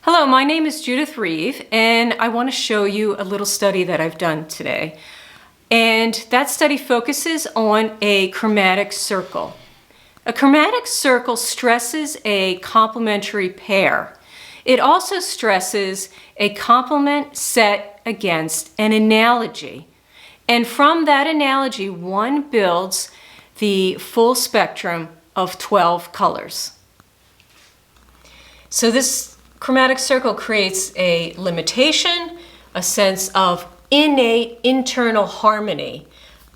Hello, my name is Judith Reeve, and I want to show you a little study that I've done today. And that study focuses on a chromatic circle. A chromatic circle stresses a complementary pair. It also stresses a complement set against an analogy. And from that analogy, one builds the full spectrum of 12 colors. So this chromatic circle creates a limitation, a sense of innate internal harmony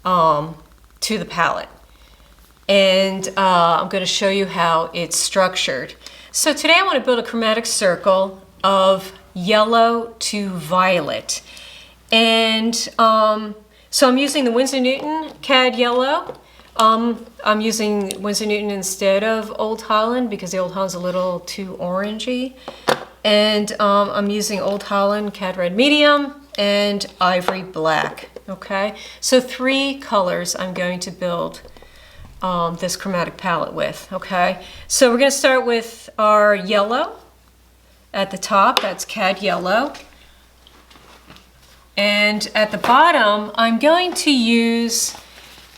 to the palette. And I'm going to show you how it's structured. So today I want to build a chromatic circle of yellow to violet. And so I'm using the Winsor Newton CAD yellow. I'm using Winsor Newton instead of Old Holland because the Old Holland's a little too orangey. And I'm using Old Holland CAD red medium and ivory black. Okay, so 3 colors I'm going to build this chromatic palette with. Okay, so we're going to start with our yellow at the top. That's CAD yellow. And at the bottom, I'm going to use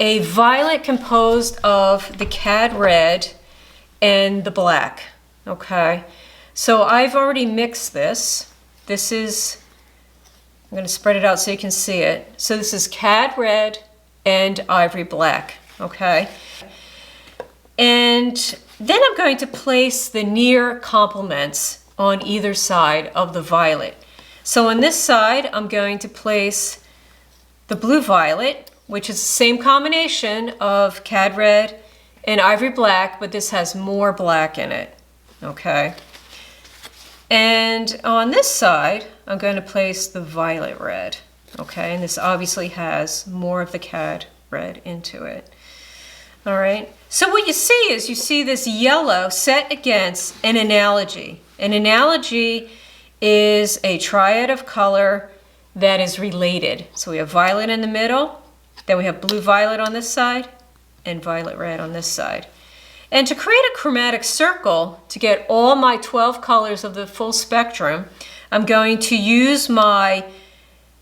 a violet composed of the CAD red and the black. Okay, so I've already mixed this. This is, I'm going to spread it out so you can see it. So this is CAD red and ivory black. Okay, and then I'm going to place the near complements on either side of the violet. So on this side, I'm going to place the blue violet, which is the same combination of CAD red and ivory black, but this has more black in it. Okay. And on this side, I'm going to place the violet red. Okay, and this obviously has more of the CAD red into it. All right, so what you see is you see this yellow set against an analogy. An analogy is a triad of color that is related. So we have violet in the middle, then we have blue violet on this side, and violet red on this side. And to create a chromatic circle, to get all my 12 colors of the full spectrum, I'm going to use my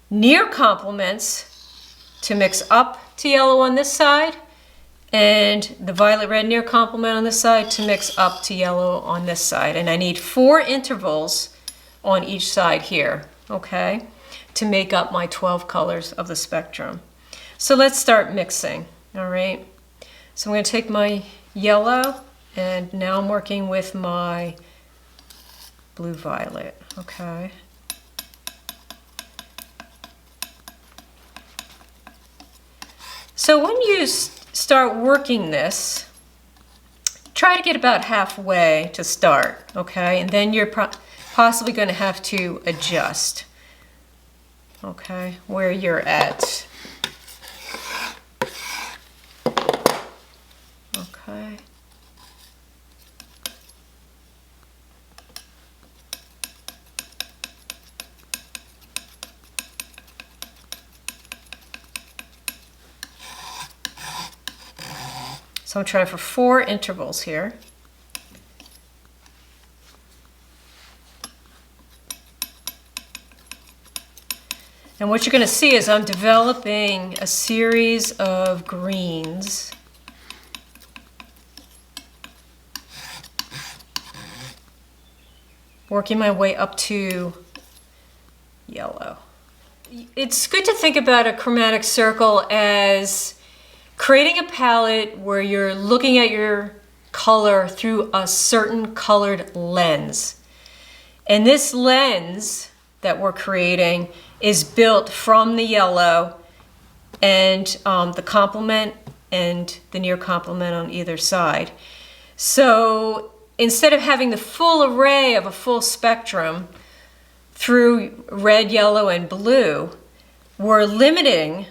near complements to mix up to yellow on this side, and the violet red near complement on this side to mix up to yellow on this side. And I need 4 intervals on each side here, okay, to make up my 12 colors of the spectrum. So let's start mixing, all right? So I'm going to take my yellow, and now I'm working with my blue violet, okay? So when you start working this, try to get about halfway to start, okay? And then you're possibly going to have to adjust, okay, where you're at. Okay. So I'm trying for 4 intervals here. And what you're going to see is I'm developing a series of greens. Working my way up to yellow. It's good to think about a chromatic circle as creating a palette where you're looking at your color through a certain colored lens. And this lens that we're creating is built from the yellow and the complement and the near complement on either side. So instead of having the full array of a full spectrum through red, yellow, and blue, we're limiting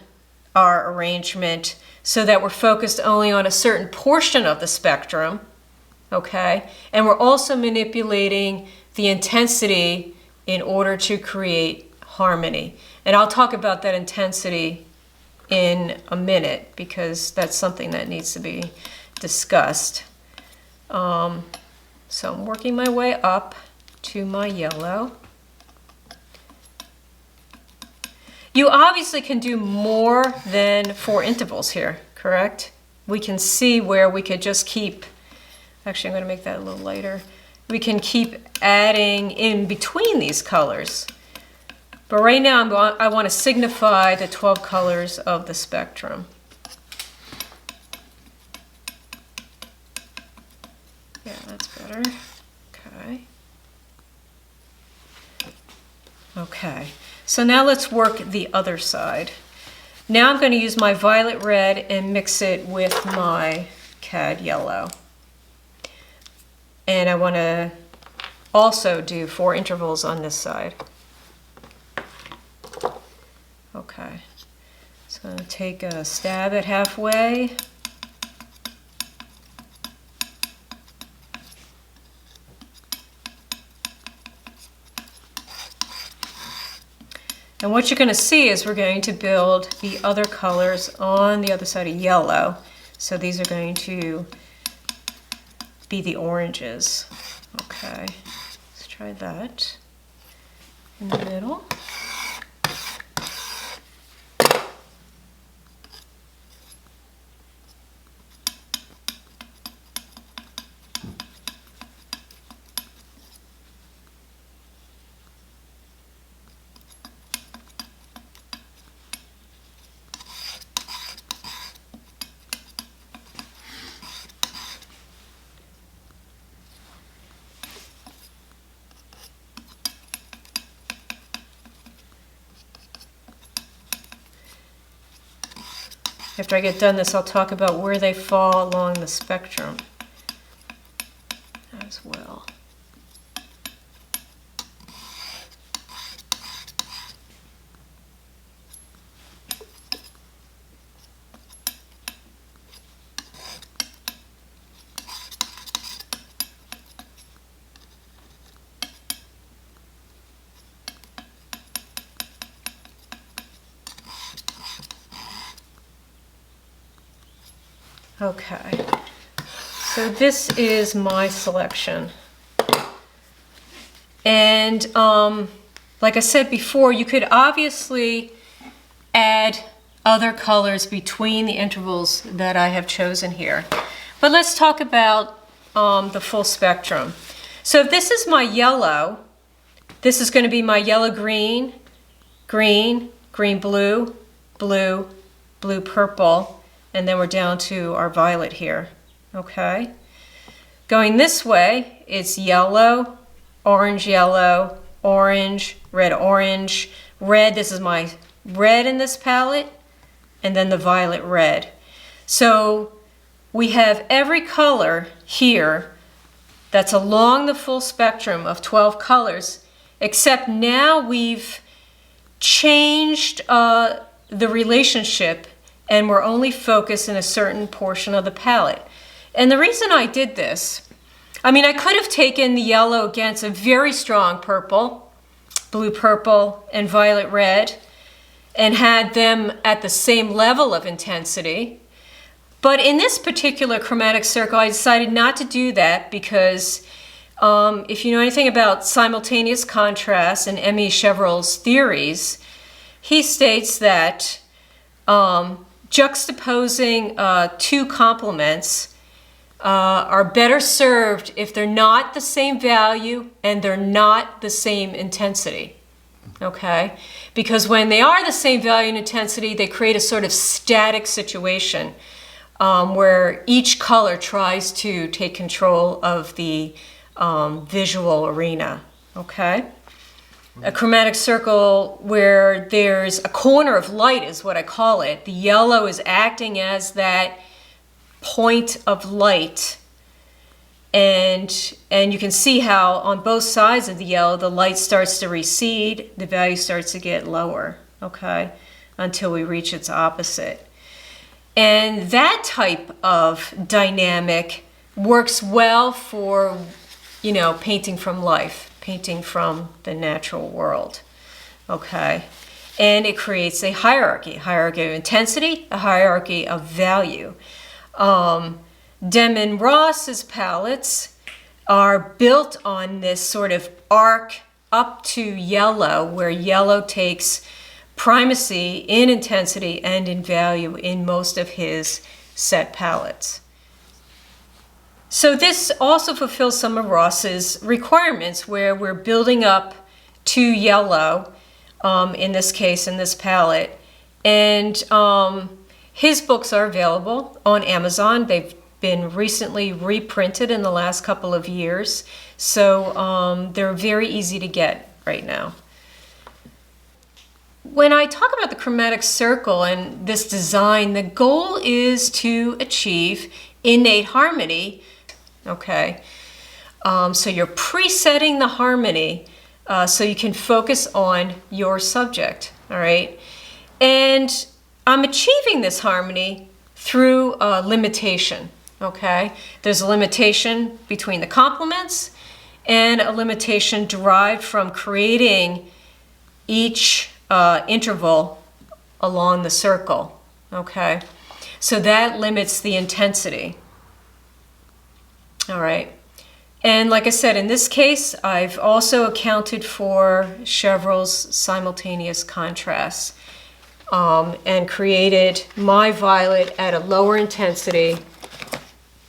our arrangement so that we're focused only on a certain portion of the spectrum, okay? And we're also manipulating the intensity in order to create harmony. And I'll talk about that intensity in a minute because that's something that needs to be discussed. So I'm working my way up to my yellow. You obviously can do more than 4 intervals here, correct? We can see where we could just keep, actually I'm going to make that a little lighter. We can keep adding in between these colors. But right now I want to signify the 12 colors of the spectrum. Yeah, that's better. Okay. Okay. So now let's work the other side. Now I'm going to use my violet red and mix it with my cad yellow. And I want to also do 4 intervals on this side. Okay. So I'm going to take a stab at halfway. And what you're going to see is we're going to build the other colors on the other side of yellow. So these are going to be the oranges. Okay, let's try that in the middle. After I get done this, I'll talk about where they fall along the spectrum as well. Okay, so this is my selection. And like I said before, you could obviously add other colors between the intervals that I have chosen here. But let's talk about the full spectrum. So if this is my yellow, this is going to be my yellow green, green, green blue, blue, blue purple, and then we're down to our violet here, okay? Going this way, it's yellow, orange, yellow, orange, red, orange, red. This is my red in this palette, and then the violet red. So we have every color here that's along the full spectrum of 12 colors, except now we've changed the relationship and we're only focused in a certain portion of the palette. And the reason I did this, I mean, I could have taken the yellow against a very strong purple, blue purple, and violet red, and had them at the same level of intensity. But in this particular chromatic circle, I decided not to do that because if you know anything about simultaneous contrast and M.E. Chevreul's theories, he states that juxtaposing 2 complements are better served if they're not the same value and they're not the same intensity, okay? Because when they are the same value and intensity, they create a sort of static situation where each color tries to take control of the visual arena, okay? A chromatic circle where there's a corner of light is what I call it. The yellow is acting as that point of light. And you can see how on both sides of the yellow, the light starts to recede, the value starts to get lower, okay, until we reach its opposite. And that type of dynamic works well for, you know, painting from life, painting from the natural world, okay? And it creates a hierarchy of intensity, a hierarchy of value. Dem and Ross's palettes are built on this sort of arc up to yellow, where yellow takes primacy in intensity and in value in most of his set palettes. So this also fulfills some of Ross's requirements, where we're building up to yellow, in this case, in this palette. And his books are available on Amazon. They've been recently reprinted in the last couple of years. So they're very easy to get right now. When I talk about the chromatic circle and this design, the goal is to achieve innate harmony. Okay, so you're presetting the harmony so you can focus on your subject, all right? And I'm achieving this harmony through limitation, okay? There's a limitation between the complements and a limitation derived from creating each interval along the circle, okay? So that limits the intensity. All right. And like I said, in this case, I've also accounted for Chevreul's simultaneous contrasts and created my violet at a lower intensity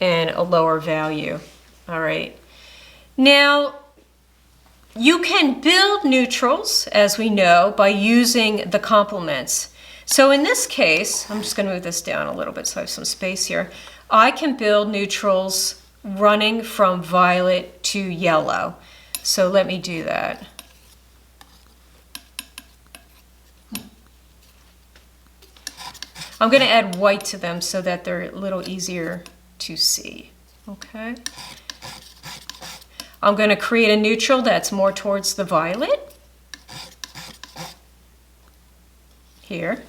and a lower value. All right. Now, you can build neutrals, as we know, by using the complements. So in this case, I'm just going to move this down a little bit so I have some space here. I can build neutrals running from violet to yellow. So let me do that. I'm going to add white to them so that they're a little easier to see. Okay. I'm going to create a neutral that's more towards the violet. Here.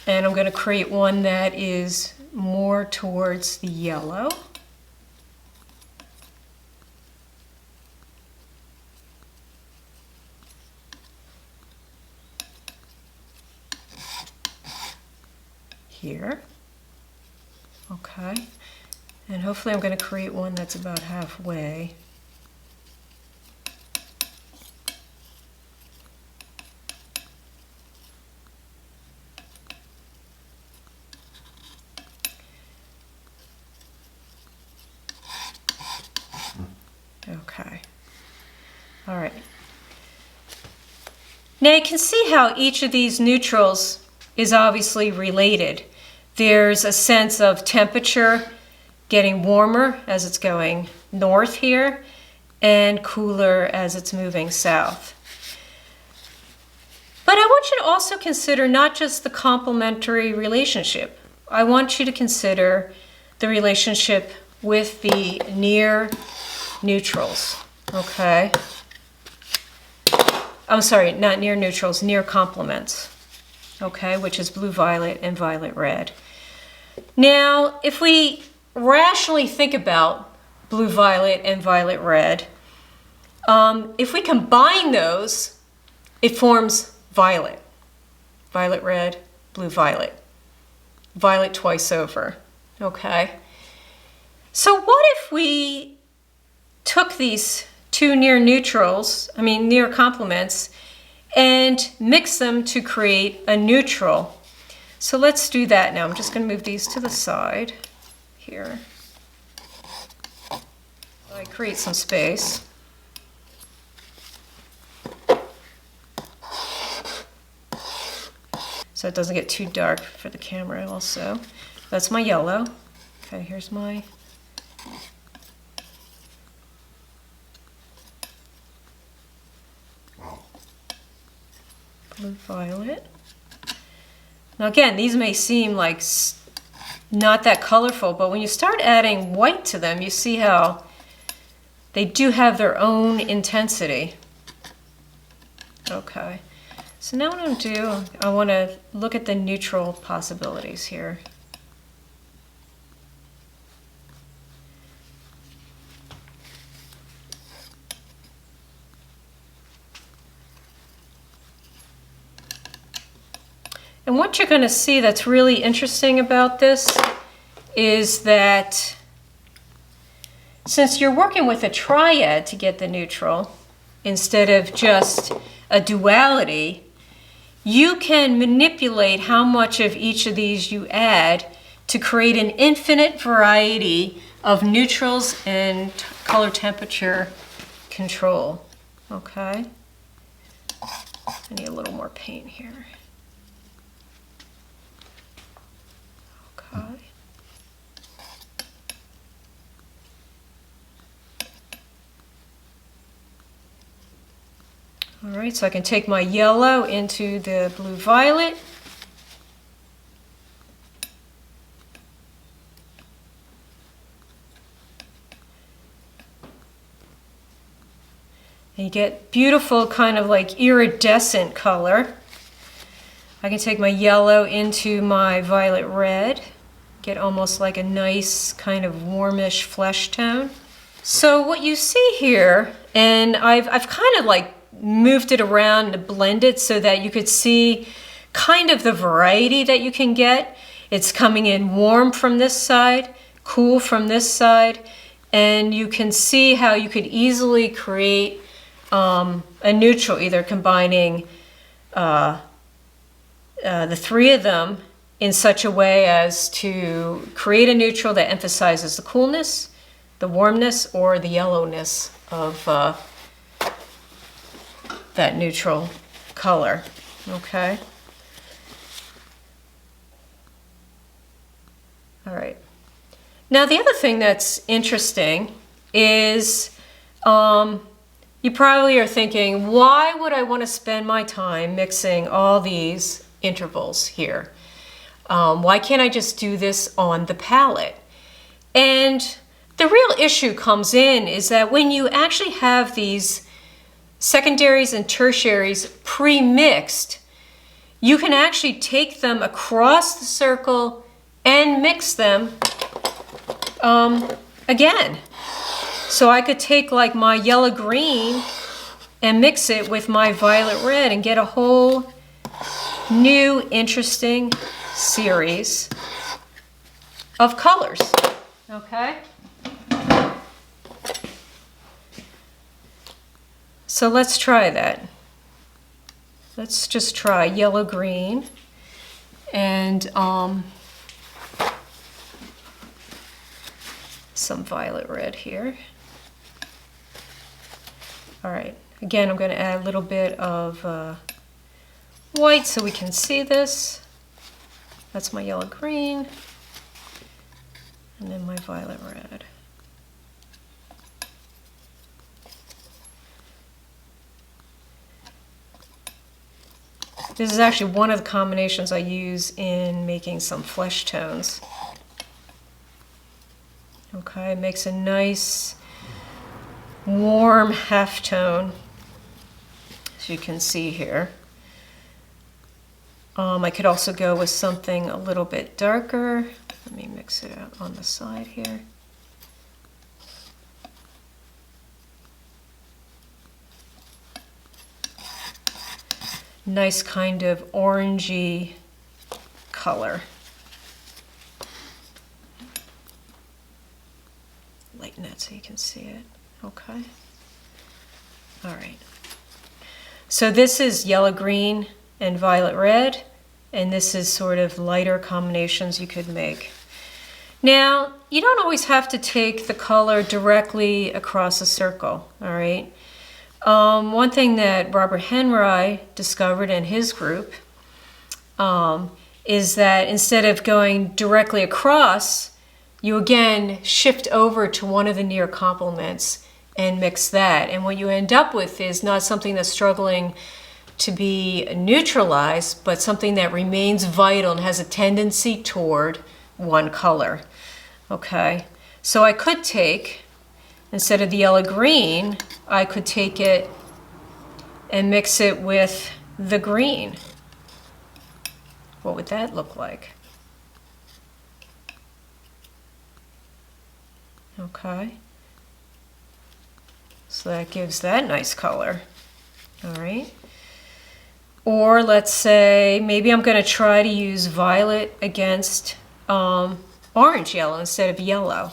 And I'm going to create one that is more towards the yellow. Here. Okay. And hopefully I'm going to create one that's about halfway. Okay. All right. Now you can see how each of these neutrals is obviously related. There's a sense of temperature getting warmer as it's going north here and cooler as it's moving south. But I want you to also consider not just the complementary relationship. I want you to consider the relationship with the near neutrals, okay? I'm sorry, not near neutrals, near complements, okay, which is blue-violet and violet-red. Now, if we rationally think about blue-violet and violet-red, if we combine those, it forms violet. Violet-red, blue-violet. Violet twice over, okay? So what if we took these two near neutrals, near complements, and mix them to create a neutral? So let's do that now. I'm just going to move these to the side here. I create some space. So it doesn't get too dark for the camera also. That's my yellow. Okay, here's my blue-violet. Now again, these may seem like not that colorful, but when you start adding white to them, you see how they do have their own intensity. Okay, so now what I'm going to do, I want to look at the neutral possibilities here. And what you're going to see that's really interesting about this is that since you're working with a triad to get the neutral, instead of just a duality, you can manipulate how much of each of these you add to create an infinite variety of neutrals and color temperature control. Okay? I need a little more paint here. Okay. All right, so I can take my yellow into the blue-violet. And you get beautiful kind of like iridescent color. I can take my yellow into my violet red, get almost like a nice kind of warmish flesh tone. So what you see here, and I've kind of like moved it around to blend it so that you could see kind of the variety that you can get. It's coming in warm from this side, cool from this side, and you can see how you could easily create a neutral, either combining the three of them in such a way as to create a neutral that emphasizes the coolness, the warmness, or the yellowness of that neutral color. Okay. All right. Now the other thing that's interesting is you probably are thinking, why would I want to spend my time mixing all these intervals here? Why can't I just do this on the palette? And the real issue comes in is that when you actually have these secondaries and tertiaries pre-mixed, you can actually take them across the circle and mix them again. So I could take like my yellow green and mix it with my violet red and get a whole new interesting series of colors. Okay? So let's try that. Let's just try yellow green and some violet red here. All right, again, I'm going to add a little bit of white so we can see this. That's my yellow green, and then my violet red. This is actually one of the combinations I use in making some flesh tones. Okay, it makes a nice warm halftone, as you can see here. I could also go with something a little bit darker. Let me mix it out on the side here. Nice kind of orangey color. Lighten it so you can see it. Okay. All right. So this is yellow green and violet red, and this is sort of lighter combinations you could make. Now, you don't always have to take the color directly across a circle, all right? One thing that Robert Henri discovered in his group is that instead of going directly across, you again shift over to one of the near complements and mix that. And what you end up with is not something that's struggling to be neutralized, but something that remains vital and has a tendency toward one color. Okay, so I could take, instead of the yellow green, I could take it and mix it with the green. What would that look like? Okay. So that gives that nice color. All right. Or let's say maybe I'm going to try to use violet against orange yellow instead of yellow.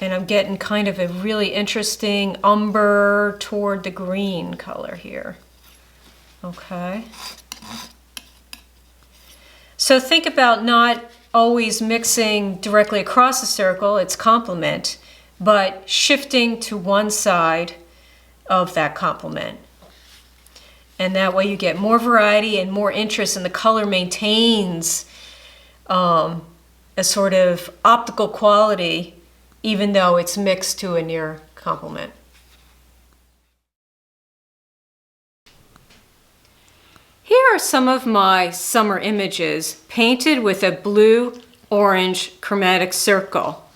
And I'm getting kind of a really interesting umber toward the green color here. Okay. So think about not always mixing directly across the circle, its complement, but shifting to one side of that complement. And that way you get more variety and more interest, and the color maintains a sort of optical quality even though it's mixed to a near complement. Here are some of my summer images painted with a blue-orange chromatic circle.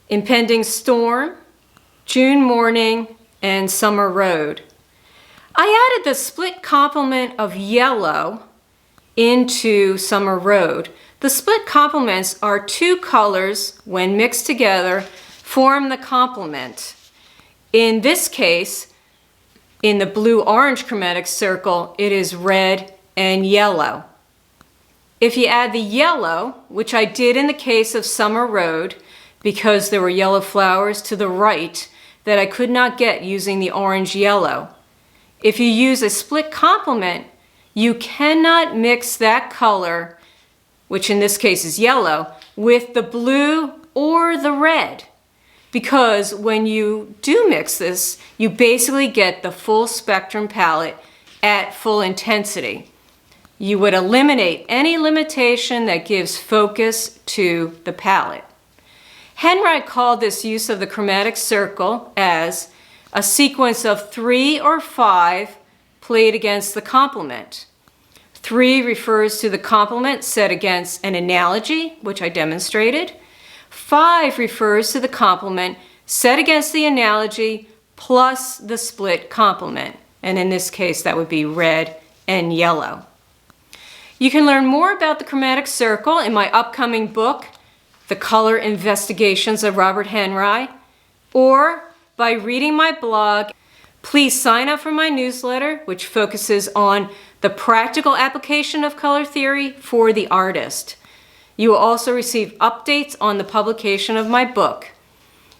Impending storm, June morning, and summer road. I added the split complement of yellow into summer road. The split complements are two colors, when mixed together, form the complement. In this case, in the blue-orange chromatic circle, it is red and yellow. If you add the yellow, which I did in the case of Summer Road, because there were yellow flowers to the right that I could not get using the orange-yellow. If you use a split complement, you cannot mix that color, which in this case is yellow, with the blue or the red. Because when you do mix this, you basically get the full spectrum palette at full intensity. You would eliminate any limitation that gives focus to the palette. Henri called this use of the chromatic circle as a sequence of 3 or 5 played against the complement. 3 refers to the complement set against an analogy, which I demonstrated. 5 refers to the complement set against the analogy plus the split complement. And in this case, that would be red and yellow. You can learn more about the chromatic circle in my upcoming book, The Color Investigations of Robert Henri, or by reading my blog. Please sign up for my newsletter, which focuses on the practical application of color theory for the artist. You will also receive updates on the publication of my book.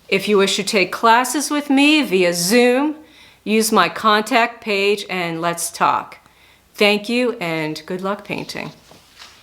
If you wish to take classes with me via Zoom, use my contact page and let's talk. Thank you and good luck painting.